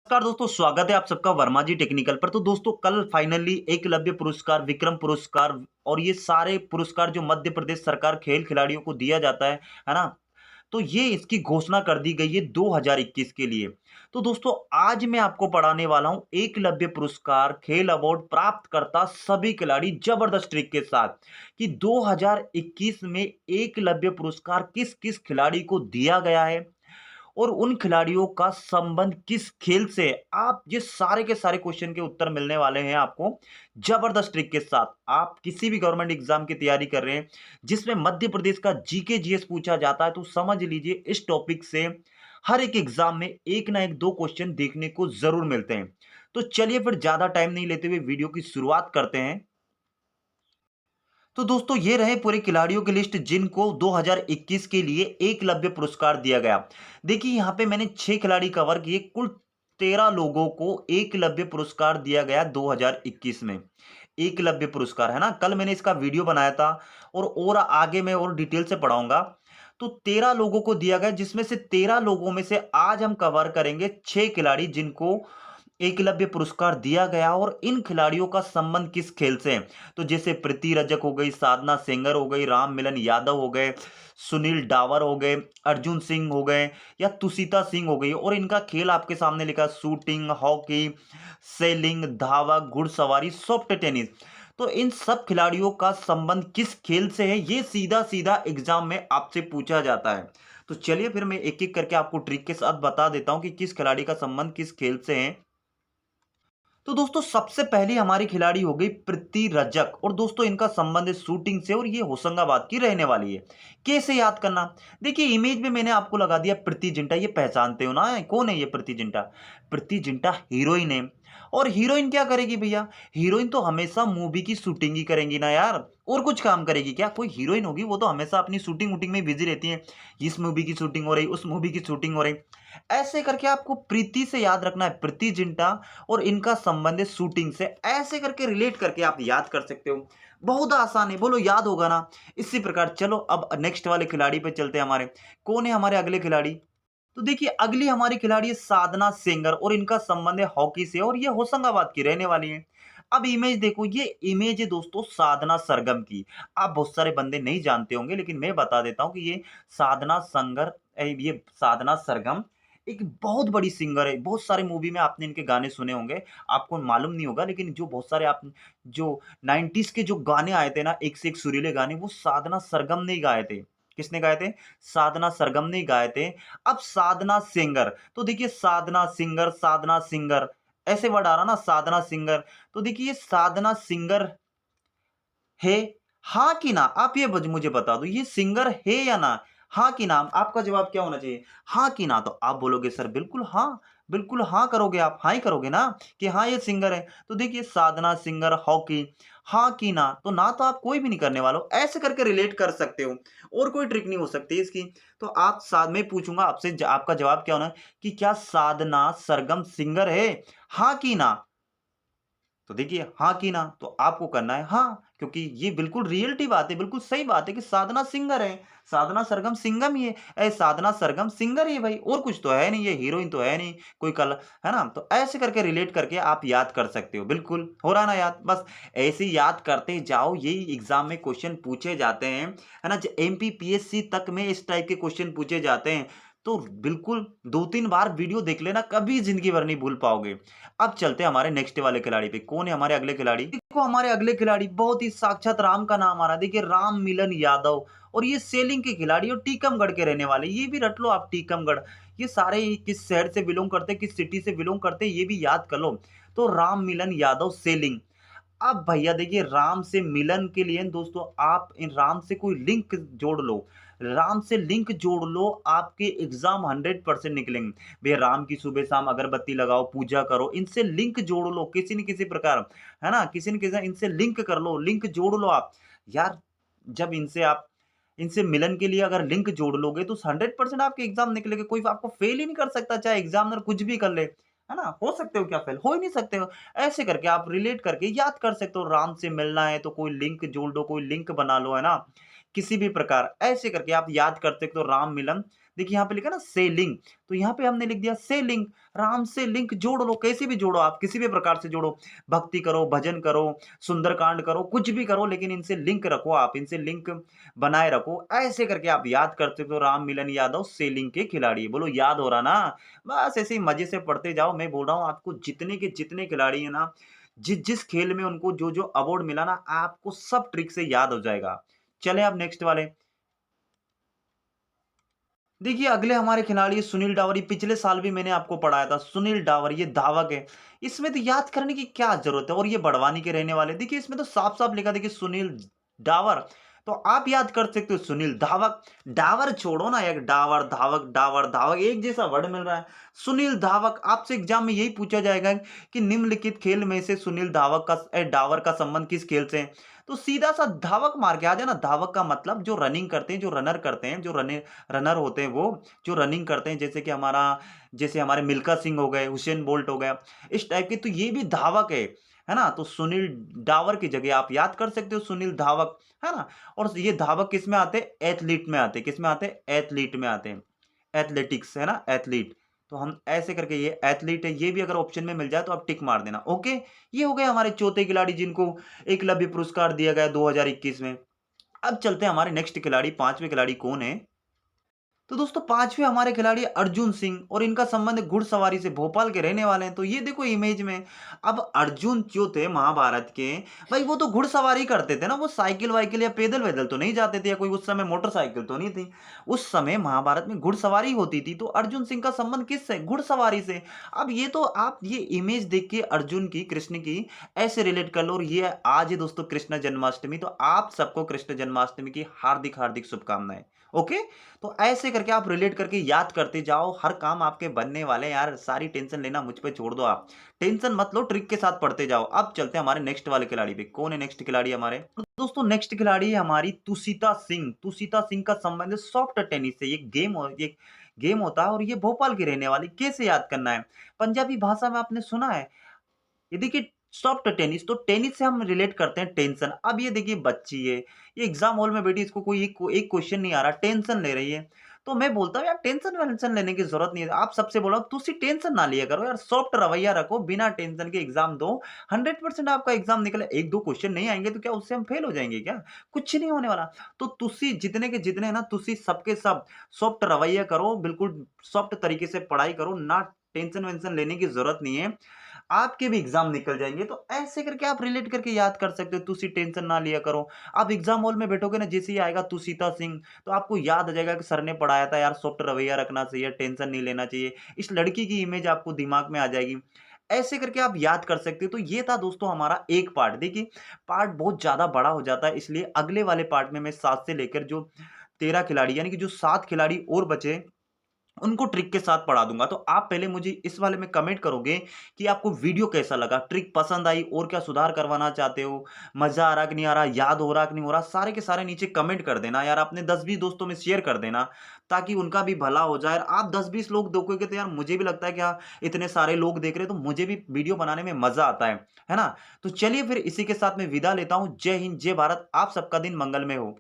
नमस्कार दोस्तों, स्वागत है आप सबका वर्मा जी टेक्निकल पर। तो दोस्तों, कल फाइनली एकलव्य पुरस्कार, विक्रम पुरस्कार और ये सारे पुरस्कार जो मध्य प्रदेश सरकार खेल खिलाड़ियों को दिया जाता है ना? तो ये इसकी घोषणा कर दी गई है 2021 के लिए। तो दोस्तों, आज मैं आपको पढ़ाने वाला हूं एकलव्य पुरस्कार खेल अवार्ड प्राप्त करता सभी खिलाड़ी जबरदस्त ट्रिक के साथ कि 2021 में एकलव्य पुरस्कार किस किस खिलाड़ी को दिया गया है और उन खिलाड़ियों का संबंध किस खेल से है। आप ये सारे के सारे क्वेश्चन के उत्तर मिलने वाले हैं आपको जबरदस्त ट्रिक के साथ। आप किसी भी गवर्नमेंट एग्जाम की तैयारी कर रहे हैं जिसमें मध्य प्रदेश का जीके जीएस पूछा जाता है, तो समझ लीजिए इस टॉपिक से हर एक एग्जाम में एक ना एक दो क्वेश्चन देखने को जरूर मिलते हैं। तो चलिए फिर ज्यादा टाइम नहीं लेते हुए वीडियो की शुरुआत करते हैं। तो दोस्तों, ये रहे पूरे खिलाड़ियों की लिस्ट जिनको 2021 के लिए एकलव्य पुरस्कार दिया गया। देखिए, यहां पे मैंने 6 खिलाड़ी कवर किए। कुल 13 लोगों को एकलव्य पुरस्कार दिया गया 2021 में। एकलव्य पुरस्कार है ना, कल मैंने इसका वीडियो बनाया था और आगे मैं और डिटेल से पढ़ाऊंगा। तो 13 लोगों को दिया गया, जिसमें से 13 लोगों में से आज हम कवर करेंगे 6 खिलाड़ी जिनको एकलव्य पुरस्कार दिया गया और इन खिलाड़ियों का संबंध किस खेल से है। तो जैसे प्रीति रजक हो गई, साधना सेंगर हो गई, राम मिलन यादव हो गए, सुनील डावर हो गए, अर्जुन सिंह हो गए या तुषिता सिंह हो गई। और इनका खेल आपके सामने लिखा, शूटिंग, हॉकी, सेलिंग, धावा, घुड़सवारी, सॉफ्ट टेनिस। तो इन सब खिलाड़ियों का संबंध किस खेल से है, ये सीधा सीधा एग्जाम में आपसे पूछा जाता है। तो चलिए फिर मैं एक एक करके आपको ट्रिक के साथ बता देता हूं कि किस खिलाड़ी का संबंध किस खेल से है। तो दोस्तों, सबसे पहली हमारी खिलाड़ी हो गई प्रीति रजक और दोस्तों इनका संबंध है शूटिंग से और ये होशंगाबाद की रहने वाली है। कैसे याद करना? देखिए, इमेज में मैंने आपको लगा दिया प्रीति जिंटा। ये पहचानते हो ना, कौन है ये प्रीति जिंटा? प्रीति जिंटा हीरोइन है। और हीरोइन क्या करेगी भैया? हीरोइन तो हमेशा मूवी की शूटिंग ही करेंगी ना यार। और कुछ काम करेगी क्या? कोई हीरोइन होगी वो तो हमेशा अपनी शूटिंग वूटिंग में बिजी रहती है। इस मूवी की शूटिंग हो रही, उस मूवी की शूटिंग हो रही। ऐसे करके आपको प्रीति से याद रखना है, प्रीति जिंटा और इनका संबंध है शूटिंग से। ऐसे करके रिलेट करके आप याद कर सकते हो। बहुत आसान है, बोलो याद होगा ना? इसी प्रकार चलो अब नेक्स्ट वाले खिलाड़ी पे चलते हैं। हमारे कौन है हमारे अगले खिलाड़ी? तो देखिए, अगली हमारी खिलाड़ी है साधना सेंगर और इनका संबंध है हॉकी से और ये होशंगाबाद की रहने वाली है। अब इमेज देखो, ये इमेज है दोस्तों साधना सरगम की। आप बहुत सारे बंदे नहीं जानते होंगे लेकिन मैं बता देता हूं कि ये साधना सरगम एक बहुत बड़ी सिंगर है। बहुत सारे मूवी में आपने इनके गाने सुने होंगे, आपको मालूम नहीं होगा, लेकिन जो बहुत सारे आप जो 90s के जो गाने आए थे ना, एक से एक सुरीले गाने, वो साधना सरगम ने ही गाए थे। किसने गाए थे? साधना सरगम ने ही गाए थे। अब साधना सिंगर, तो देखिए साधना सिंगर, साधना सिंगर, ऐसे वर्ड आ रहा ना, साधना सिंगर। तो देखिए, साधना सिंगर है, हाँ कि ना? आप ये मुझे बता दो, ये सिंगर है या ना? हाँ कि ना? आपका जवाब क्या होना चाहिए? हाँ कि ना? तो आप बोलोगे सर बिल्कुल हाँ। बिल्कुल हाँ करोगे, आप हाँ ही करोगे ना कि हाँ ये सिंगर है। तो देखिए, साधना सिंगर, हॉकी, हाँ कि ना? तो ना तो आप कोई भी नहीं करने वाले हो। ऐसे करके रिलेट कर सकते हो और कोई ट्रिक नहीं हो सकती इसकी। तो आप साथ में पूछूंगा आपसे, आपका जवाब क्या होना है कि क्या साधना सरगम सिंगर है? हाँ कि ना? तो देखिए, हाँ की ना, तो आपको करना है हाँ, क्योंकि ये बिल्कुल रियलिटी बात है, बिल्कुल सही बात है कि साधना सिंगर है। साधना सरगम सिंगम ही है। साधना सरगम सिंगर ही है भाई, और कुछ तो है नहीं, ये हीरोइन तो है नहीं कोई कल, है ना? तो ऐसे करके रिलेट करके आप याद कर सकते हो। बिल्कुल हो रहा है ना याद? बस ऐसे ही याद करते जाओ, यही एग्जाम में क्वेश्चन पूछे जाते हैं, है ना? एमपीपीएससी तक में इस टाइप के क्वेश्चन पूछे जाते हैं। तो बिल्कुल 2-3 बार वीडियो देख लेना, कभी जिंदगी भर नहीं भूल पाओगे। अब चलते हैं हमारे नेक्स्ट वाले खिलाड़ी पे। कौन है हमारे अगले खिलाड़ी? देखो, हमारे अगले खिलाड़ी बहुत ही साक्षात राम का नाम आ रहा है। देखिए, राम मिलन यादव और ये सेलिंग के खिलाड़ी और टीकमगढ़ के रहने वाले। ये भी रट लो आप, टीकमगढ़। ये सारे ही किस शहर से बिलोंग करते, किस सिटी से बिलोंग करते, ये भी याद कर लो। तो राम मिलन यादव, सेलिंग। अब भैया देखिए, राम से मिलन के लिए दोस्तों आप इन राम से कोई लिंक जोड़ लो। राम से लिंक जोड़ लो, आपके एग्जाम 100% निकलेंगे। भैया, राम की सुबह शाम अगरबत्ती लगाओ, पूजा करो, इनसे लिंक जोड़ लो किसी न किसी प्रकार, है ना? किसी न किसी इनसे लिंक कर लो, लिंक जोड़ लो आप यार। जब इनसे आप इनसे मिलन के लिए अगर लिंक जोड़ लोगे तो 100% आपके एग्जाम निकलेंगे। कोई आपको फेल ही नहीं कर सकता, चाहे एग्जामिनर कुछ भी कर ले, है ना? हो सकते हो क्या फेल? हो ही नहीं सकते हो। ऐसे करके आप रिलेट करके याद कर सकते हो। राम से मिलना है तो कोई लिंक जोड़ दो, कोई लिंक बना लो, है ना? किसी भी प्रकार, ऐसे करके आप याद कर सकते हो राम मिलन। देखिए यहाँ पे लिखा ना से लिंक, तो यहाँ पे हमने लिख दिया से लिंक, राम से लिंक जोड़ लो, कैसे भी जोड़ो आप, किसी भी प्रकार से जोड़ो, भक्ति करो, भजन करो, सुंदरकांड करो, कुछ भी करो, लेकिन इनसे लिंक रखो, आप इनसे लिंक बनाए रखो, ऐसे करके आप याद करते हो। राम मिलन यादव सेलिंग के खिलाड़ी, बोलो याद हो रहा ना? बस ऐसे ही मजे से पढ़ते जाओ। मैं बोल रहा हूँ आपको, जितने के जितने खिलाड़ी है ना, जिस जिस खेल में उनको जो जो अवार्ड मिला ना, आपको सब ट्रिक से याद हो जाएगा। चले अब नेक्स्ट वाले। देखिए अगले हमारे खिलाड़ी सुनील डावर, ये पिछले साल भी मैंने आपको पढ़ाया था। सुनील डावर ये धावक है, इसमें तो याद करने की क्या जरूरत है, और ये बड़वानी के रहने वाले। देखिए इसमें तो साफ साफ लिखा, देखिए सुनील डावर, तो आप याद कर सकते हो सुनील धावक। डावर छोड़ो ना, एक डावर धावक, डावर धावक एक जैसा वर्ड मिल रहा है। सुनील धावक, आपसे एग्जाम में यही पूछा जाएगा कि निम्नलिखित खेल में से सुनील धावक का डावर का संबंध किस खेल से है, तो सीधा सा धावक मार के आ जाना। धावक का मतलब जो रनिंग करते हैं, जो रनर करते हैं, जो रनर होते हैं, वो जो रनिंग करते हैं, जैसे कि जैसे हमारे मिल्खा सिंह हो गए, हुसैन बोल्ट हो गया, इस टाइप के, तो ये भी धावक है ना? तो सुनील डावर की जगह आप याद कर सकते हो सुनील धावक, है ना? और ये धावक किस में आते हैं? एथलीट में आते हैं। किस में आते हैं? एथलीट में आते हैं। एथलेटिक्स है ना, एथलीट। तो हम ऐसे करके, ये एथलीट है, ये भी अगर ऑप्शन में मिल जाए तो आप टिक मार देना। ओके, ये हो गए हमारे चौथे खिलाड़ी जिनको एकलव्य पुरस्कार दिया गया 2021 में। अब चलते हैं हमारे नेक्स्ट खिलाड़ी, पांचवें खिलाड़ी कौन है? तो दोस्तों पांचवें हमारे खिलाड़ी अर्जुन सिंह, और इनका संबंध घुड़सवारी से, भोपाल के रहने वाले हैं। तो ये देखो इमेज में, अब अर्जुन जो थे महाभारत के, भाई वो तो घुड़सवारी करते थे ना, वो साइकिल वाइकिल या पैदल वैदल तो नहीं जाते थे, या कोई उस समय मोटरसाइकिल तो नहीं थी। उस समय महाभारत में घुड़सवारी होती थी, तो अर्जुन सिंह का संबंध किससे? घुड़सवारी से। अब ये तो आप ये इमेज देख के अर्जुन की, कृष्ण की ऐसे रिलेट कर लो। और ये आज है दोस्तों कृष्ण जन्माष्टमी, तो आप सबको कृष्ण जन्माष्टमी की हार्दिक हार्दिक शुभकामनाएं। ओके, तो ऐसे करके आप रिलेट करके याद करते जाओ, हर काम आपके बनने वाले हैं यार। सारी टेंशन लेना मुझ पे छोड़ दो, आप टेंशन मत लो, ट्रिक के साथ पढ़ते जाओ। अब चलते हैं हमारे नेक्स्ट वाले खिलाड़ी पे। कौन है नेक्स्ट खिलाड़ी हमारे? तो दोस्तों नेक्स्ट खिलाड़ी है हमारी तुषिता सिंह। तुषिता सिंह का संबंध सॉफ्ट टेनिस से। ये गेम होता है, और ये भोपाल की रहने वाली। कैसे याद करना है? पंजाबी भाषा में आपने सुना है, ये देखिए सॉफ्ट टेनिस, तो टेनिस से हम रिलेट करते हैं टेंशन। अब ये देखिए बच्ची है, ये एग्जाम हॉल में बैठी, इसको कोई एक क्वेश्चन नहीं आ रहा, टेंशन ले रही है। तो मैं बोलता हूँ यार टेंशन वेंशन लेने की जरूरत नहीं है। आप सबसे बोला तुसी टेंशन ना लिया करो यार, सॉफ्ट रवैया रखो, बिना टेंशन के एग्जाम दो। 100% आपका एग्जाम निकले। एक दो क्वेश्चन नहीं आएंगे तो क्या उससे हम फेल हो जाएंगे क्या? कुछ नहीं होने वाला। तो तुसी जितने के जितने है ना, तुसी सबके सब सॉफ्ट रवैया करो, बिल्कुल सॉफ्ट तरीके से पढ़ाई करो ना, टेंशन वेंशन लेने की जरूरत नहीं है। आपके भी एग्जाम निकल जाएंगे। तो ऐसे करके आप रिलेट करके याद कर सकते हो, तुसी टेंशन ना लिया करो। आप एग्जाम हॉल में बैठोगे ना, जैसे ही आएगा तुषिता सिंह, तो आपको याद आ जाएगा कि सर ने पढ़ाया था यार, सॉफ्ट रवैया रखना चाहिए, टेंशन नहीं लेना चाहिए। इस लड़की की इमेज आपको दिमाग में आ जाएगी। ऐसे करके आप याद कर सकते हो। तो ये था दोस्तों हमारा एक पार्ट। देखिए पार्ट बहुत ज्यादा बड़ा हो जाता है, इसलिए अगले वाले पार्ट में मैं 7 से लेकर जो 13 खिलाड़ी, यानी कि जो 7 खिलाड़ी और बचे, उनको ट्रिक के साथ पढ़ा दूंगा। तो आप पहले मुझे इस वाले में कमेंट करोगे कि आपको वीडियो कैसा लगा, ट्रिक पसंद आई, और क्या सुधार करवाना चाहते हो, मजा आ रहा कि नहीं आ रहा, याद हो रहा कि नहीं हो रहा, सारे के सारे नीचे कमेंट कर देना यार। अपने 10-20 दोस्तों में शेयर कर देना, ताकि उनका भी भला हो जाए। आप 10-20 लोग देखोगे तो यार मुझे भी लगता है कि हाँ, इतने सारे लोग देख रहे हैं, तो मुझे भी वीडियो बनाने में मजा आता है ना? तो चलिए फिर इसी के साथ मैं विदा लेता हूं। जय हिंद, जय भारत, आप सबका दिन मंगलमय हो।